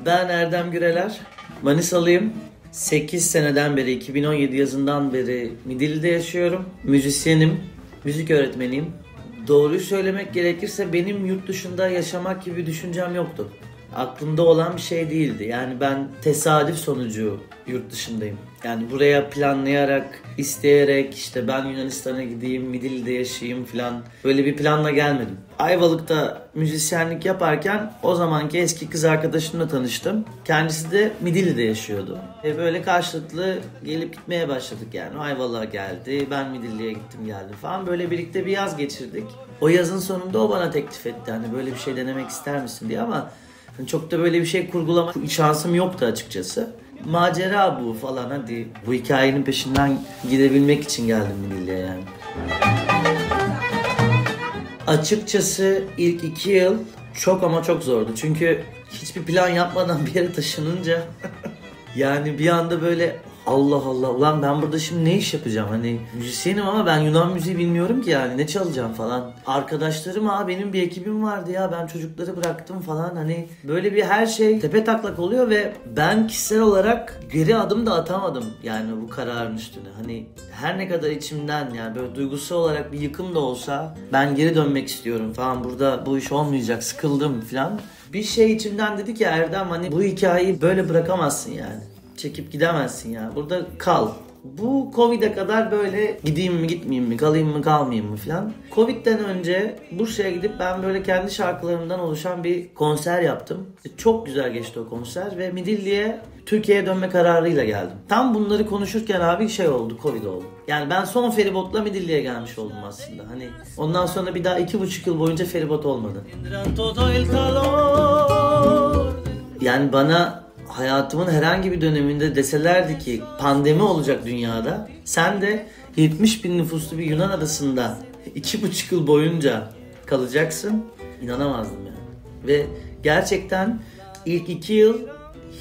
Ben Erdem Güreler, Manisalıyım. 8 seneden beri, 2017 yazından beri Midilli'de yaşıyorum. Müzisyenim, müzik öğretmeniyim. Doğruyu söylemek gerekirse benim yurt dışında yaşamak gibi bir düşüncem yoktu. Aklımda olan bir şey değildi. Yani ben tesadüf sonucu yurt dışındayım. Yani buraya planlayarak, isteyerek işte ben Yunanistan'a gideyim, Midilli'de yaşayayım falan böyle bir planla gelmedim. Ayvalık'ta müzisyenlik yaparken o zamanki eski kız arkadaşımla tanıştım. Kendisi de Midilli'de yaşıyordu. Böyle karşılıklı gelip gitmeye başladık yani. O Ayvalık'a geldi, ben Midilli'ye gittim geldim falan. Böyle birlikte bir yaz geçirdik. O yazın sonunda o bana teklif etti. Hani böyle bir şey denemek ister misin diye ama çok da böyle bir şey kurgulama şansım yoktu açıkçası. Macera bu falan, hadi bu hikayenin peşinden gidebilmek için geldim Midilli'ye yani. Açıkçası ilk 2 yıl çok ama çok zordu. Çünkü hiçbir plan yapmadan bir yere taşınınca yani bir anda böyle Allah Allah ulan ben burada şimdi ne iş yapacağım? Hani müzisyenim ama ben Yunan müziği bilmiyorum ki yani ne çalacağım falan. Arkadaşlarım benim bir ekibim vardı ya ben çocukları bıraktım falan, hani böyle bir her şey tepetaklak oluyor ve ben kişisel olarak geri adım da atamadım yani bu kararın üstüne. Hani her ne kadar içimden yani böyle duygusal olarak bir yıkım da olsa ben geri dönmek istiyorum falan, burada bu iş olmayacak, sıkıldım falan. Bir şey içimden dedi ki Erdem hani bu hikayeyi böyle bırakamazsın yani. Çekip gidemezsin ya. Burada kal. Bu Covid'e kadar böyle gideyim mi gitmeyeyim mi, kalayım mı kalmayayım mı falan. Covid'den önce Bursa'ya gidip ben böyle kendi şarkılarımdan oluşan bir konser yaptım. Çok güzel geçti o konser ve Midilli'ye Türkiye'ye dönme kararıyla geldim. Tam bunları konuşurken abi şey oldu, Covid oldu. Yani ben son feribotla Midilli'ye gelmiş oldum aslında. Hani ondan sonra bir daha 2,5 yıl boyunca feribot olmadı. Yani bana hayatımın herhangi bir döneminde deselerdi ki pandemi olacak dünyada, sen de 70 bin nüfuslu bir Yunan adasında 2,5 yıl boyunca kalacaksın, inanamazdım yani. Ve gerçekten ilk 2 yıl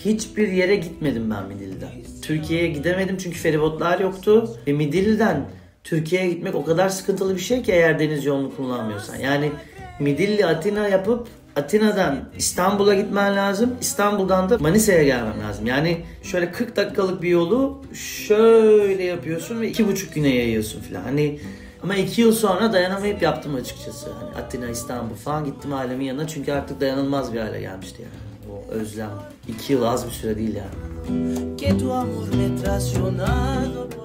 hiçbir yere gitmedim ben Midilli'den. Türkiye'ye gidemedim çünkü feribotlar yoktu ve Midilli'den Türkiye'ye gitmek o kadar sıkıntılı bir şey ki eğer deniz yolunu kullanmıyorsan. Yani Midilli Atina yapıp Atina'dan İstanbul'a gitmen lazım. İstanbul'dan da Manisa'ya gelmen lazım. Yani şöyle 40 dakikalık bir yolu şöyle yapıyorsun ve 2,5 güne yayıyorsun falan. Hani ama 2 yıl sonra dayanamayıp yaptım açıkçası. Hani Atina, İstanbul falan gittim ailemin yanına çünkü artık dayanılmaz bir hale gelmişti yani. O özlem. 2 yıl az bir süre değil yani.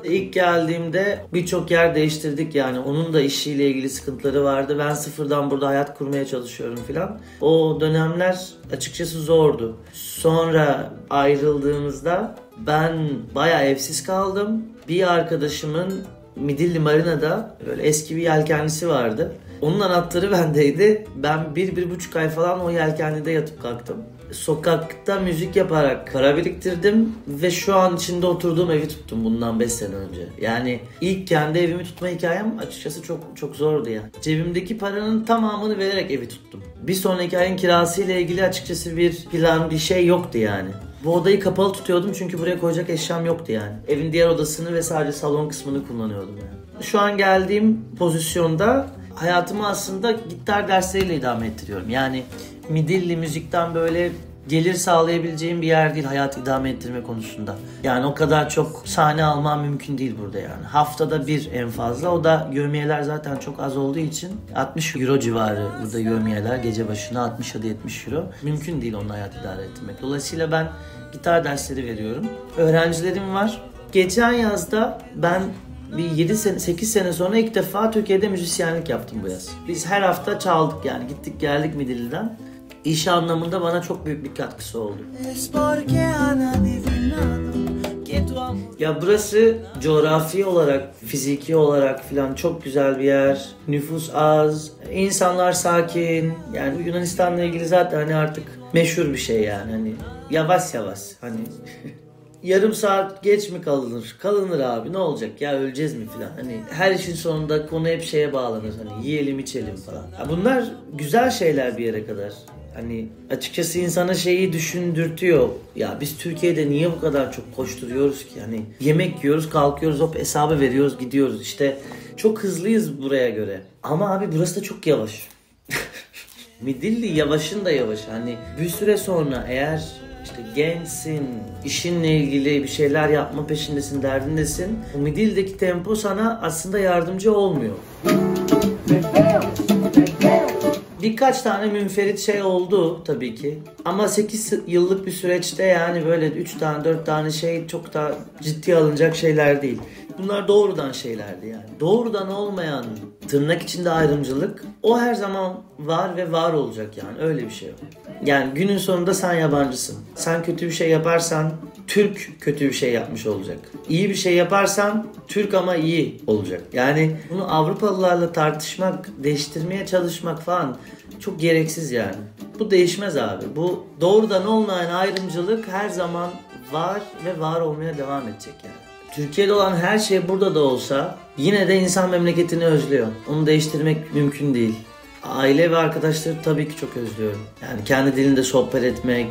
İlk geldiğimde birçok yer değiştirdik yani. Onun da işiyle ilgili sıkıntıları vardı. Ben sıfırdan burada hayat kurmaya çalışıyorum filan. O dönemler açıkçası zordu. Sonra ayrıldığımızda ben bayağı evsiz kaldım. Bir arkadaşımın Midilli Marina'da böyle eski bir yelkenlisi vardı. Onun anahtarı bendeydi. Ben 1-1,5 ay falan o yelkenlide yatıp kalktım. Sokakta müzik yaparak para biriktirdim ve şu an içinde oturduğum evi tuttum bundan 5 sene önce. Yani ilk kendi evimi tutma hikayem açıkçası çok çok zordu ya. Cebimdeki paranın tamamını vererek evi tuttum. Bir sonraki ayın kirasıyla ilgili açıkçası bir plan, bir şey yoktu yani. Bu odayı kapalı tutuyordum çünkü buraya koyacak eşyam yoktu yani. Evin diğer odasını ve sadece salon kısmını kullanıyordum yani. Şu an geldiğim pozisyonda hayatımı aslında gitar dersleriyle idame ettiriyorum. Yani Midilli müzikten böyle gelir sağlayabileceğim bir yer değil hayat idame ettirme konusunda. Yani o kadar çok sahne almam mümkün değil burada yani. Haftada bir en fazla, o da yevmiyeler zaten çok az olduğu için 60 euro civarı burada yevmiyeler, gece başına 60 ya da 70 euro. Mümkün değil onunla hayat idare ettirmek. Dolayısıyla ben gitar dersleri veriyorum. Öğrencilerim var. Geçen yazda ben bir 8 sene sonra ilk defa Türkiye'de müzisyenlik yaptım bu yaz. Biz her hafta çaldık yani, gittik geldik Midilli'den. İş anlamında bana çok büyük bir katkısı oldu. Ya burası coğrafi olarak, fiziki olarak falan çok güzel bir yer. Nüfus az, insanlar sakin. Yani Yunanistan'la ilgili zaten hani artık meşhur bir şey yani. Hani yavaş yavaş hani yarım saat geç mi kalınır? Kalınır abi, ne olacak ya, öleceğiz mi falan. Hani her işin sonunda konu hep şeye bağlanır. Hani yiyelim içelim falan. Ya bunlar güzel şeyler bir yere kadar. Hani açıkçası insana şeyi düşündürtüyor. Ya biz Türkiye'de niye bu kadar çok koşturuyoruz ki? Hani yemek yiyoruz, kalkıyoruz, hop hesabı veriyoruz, gidiyoruz. İşte çok hızlıyız buraya göre. Ama abi burası da çok yavaş. Midilli yavaşın da yavaş. Hani bir süre sonra eğer işte gençsin, işinle ilgili bir şeyler yapma peşindesin, derdindesin. O Midilli'deki tempo sana aslında yardımcı olmuyor. Birkaç tane münferit şey oldu tabii ki. Ama 8 yıllık bir süreçte yani böyle 3 tane 4 tane şey çok da ciddiye alınacak şeyler değil. Bunlar doğrudan şeylerdi yani. Doğrudan olmayan tırnak içinde ayrımcılık o her zaman var ve var olacak yani, öyle bir şey yok. Yani günün sonunda sen yabancısın. Sen kötü bir şey yaparsan Türk kötü bir şey yapmış olacak. İyi bir şey yaparsan Türk ama iyi olacak. Yani bunu Avrupalılarla tartışmak, değiştirmeye çalışmak falan çok gereksiz yani. Bu değişmez abi. Bu doğrudan olmayan ayrımcılık her zaman var ve var olmaya devam edecek yani. Türkiye'de olan her şey burada da olsa yine de insan memleketini özlüyor. Onu değiştirmek mümkün değil. Aile ve arkadaşları tabii ki çok özlüyorum. Yani kendi dilinde sohbet etmek,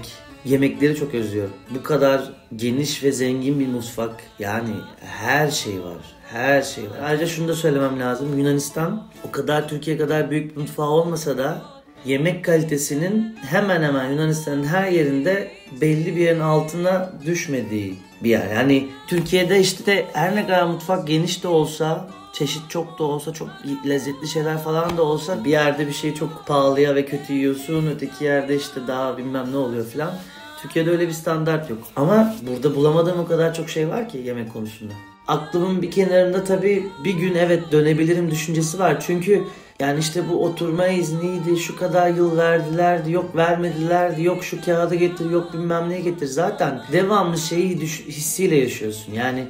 yemekleri çok özlüyorum. Bu kadar geniş ve zengin bir mutfak, yani her şey var. Her şey var. Ayrıca şunu da söylemem lazım. Yunanistan o kadar Türkiye kadar büyük bir mutfağı olmasa da yemek kalitesinin hemen hemen Yunanistan'ın her yerinde belli bir yerin altına düşmediği bir yer. Yani Türkiye'de işte her ne kadar mutfak geniş de olsa, çeşit çok da olsa, çok lezzetli şeyler falan da olsa, bir yerde bir şey çok pahalıya ve kötü yiyorsun, öteki yerde işte daha bilmem ne oluyor falan. Türkiye'de öyle bir standart yok. Ama burada bulamadığım o kadar çok şey var ki yemek konusunda. Aklımın bir kenarında tabii bir gün evet dönebilirim düşüncesi var. Çünkü yani işte bu oturma izniydi, şu kadar yıl verdilerdi, yok vermedilerdi, yok şu kağıdı getir, yok bilmem ne getir. Zaten devamlı şeyi hissiyle yaşıyorsun. Yani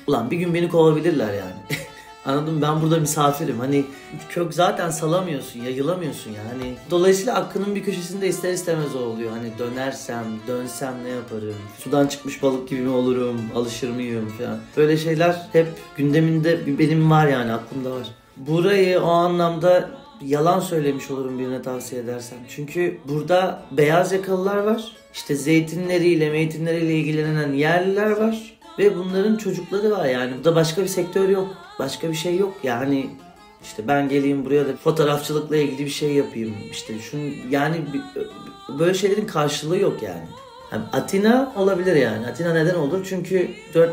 ulan bir gün beni kovabilirler yani. Anladın mı? Ben burada misafirim. Hani kök zaten salamıyorsun, yayılamıyorsun ya. Hani dolayısıyla aklının bir köşesinde ister istemez o oluyor. Hani dönsem ne yaparım? Sudan çıkmış balık gibi mi olurum? Alışır mıyım falan. Böyle şeyler hep gündeminde benim var yani, aklımda var. Burayı o anlamda yalan söylemiş olurum birine tavsiye edersem. Çünkü burada beyaz yakalılar var. İşte zeytinleriyle ilgilenen yerliler var. Ve bunların çocukları var yani. Burada başka bir sektör yok. Başka bir şey yok. Yani işte ben geleyim buraya da fotoğrafçılıkla ilgili bir şey yapayım. İşte şunu yani böyle şeylerin karşılığı yok yani. Yani Atina olabilir yani. Atina neden olur? Çünkü 4,5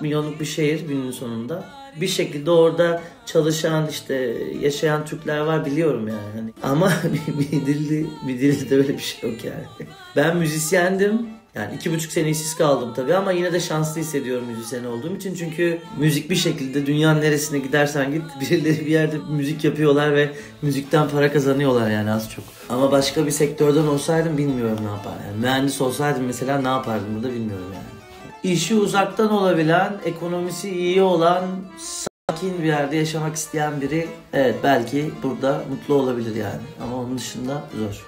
milyonluk bir şehir günün sonunda. Bir şekilde orada çalışan, işte yaşayan Türkler var, biliyorum yani. Hani ama Midilli'de öyle bir şey yok yani. Ben müzisyendim. Yani 2,5 sene işsiz kaldım tabii ama yine de şanslı hissediyorum müzisyen olduğum için. Çünkü müzik bir şekilde dünyanın neresine gidersen git birileri bir yerde müzik yapıyorlar ve müzikten para kazanıyorlar yani az çok. Ama başka bir sektörden olsaydım bilmiyorum ne yapardım. Yani mühendis olsaydım mesela ne yapardım burada bilmiyorum yani. İşi uzaktan olabilen, ekonomisi iyi olan, sakin bir yerde yaşamak isteyen biri evet belki burada mutlu olabilir yani. Ama onun dışında zor.